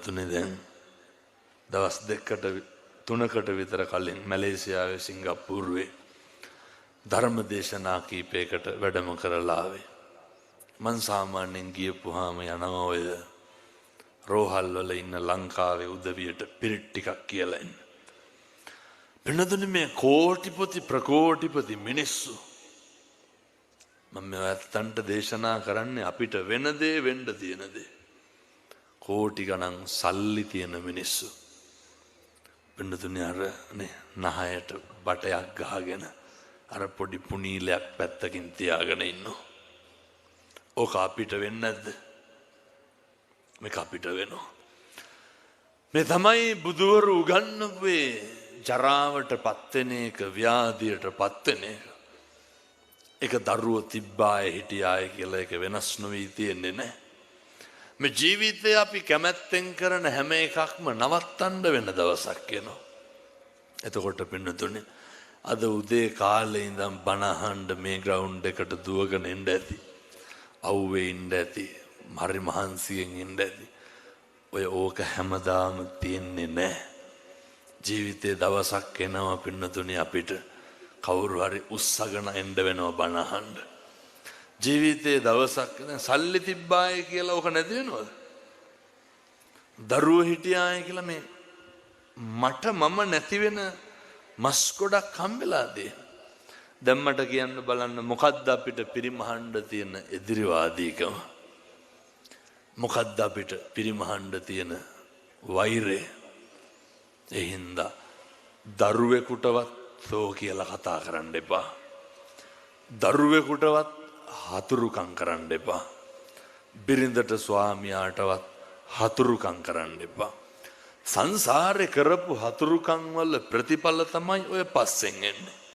පින්නතුනේ දැන් දවස් දෙකකට තුනකට විතර කලින් මැලේසියාවේ සිංගප්පූරුවේ ධර්ම දේශනා කීපයකට වැඩම කරලා ආවේ. මං සාමාන්‍යයෙන් ගියපුවාම යනවා ඔය රෝහල් වල ඉන්න ලංකාවේ උදවියට පිරිත් ටිකක් කියලා එන්න. පින්නතුනේ මේ කෝටිපති ප්‍රකෝටිපති මිනිස්සු මම ඇත්තන්ට දේශනා කරන්නේ අපිට වෙන දේ වෙන්න තියෙන දේ. කෝටි ගණන් සල්ලි තියෙන මිනිස්සු. පින්නතුනේ අර නේ නහයට බටයක් ගහගෙන අර පොඩි පුනීලයක් පැත්තකින් තියාගෙන ඉන්නවා. ඕක අපිට වෙන්නේ නැද්ද? මේක අපිට වෙනවා. මේ තමයි බුදුවරු උගන්වපුවේ ජරාවට පත්වෙන එක, ව්‍යාධියට පත්වෙන එක. එක දරුවෝ තිබ්බාය හිටියාය කියලා එක වෙනස් නොවී තියෙන්නේ නැහැ. මේ ජීවිතේ අපි කැමැත්තෙන් කරන හැම එකක්ම නවත්තන්න වෙන දවසක් එනවා. එතකොට පින්නතුනේ අද උදේ කාලේ ඉඳන් බණ අහන්න මේ ග්‍රවුන්ඩ් එකට දුවගෙන ඉන්න ඇති. අවුවේ ඉන්න ඇති. හරි මහන්සියෙන් ඉන්න ඇති. ඔය ඕක හැමදාම තියෙන්නේ නැහැ. ජීවිතේ දවසක් එනවා පින්නතුනේ අපිට කවුරු හරි උස්සගෙන එන්න වෙනවා බණ අහන්න. ජීවිතේ දවසක් සල්ලි තිබ්බාය කියලා ඕක නැති වෙනවද? දරුවෝ හිටියාය කියලා මේ මට මම නැති වෙන මස් ගොඩක් හම්බෙලාද? දැන් මට කියන්න බලන්න මොකද්ද අපිට පිරිමහන්න තියෙන එදිරිවාදීකම? මොකද්ද අපිට පිරිමහන්න තියෙන වෛරය? ඒ හින්දා දරුවෙකුටවත් සෝ කියලා කතා කරන්න එපා. දරුවෙකුටවත් හතුරුකම් කරන්න එපා. බිරිඳට ස්වාමියාටවත් හතුරුකම් කරන්න එපා. සංසාරේ කරපු හතුරුකම් වල ප්‍රතිඵල තමයි ඔය පස්සෙන් එන්නේ.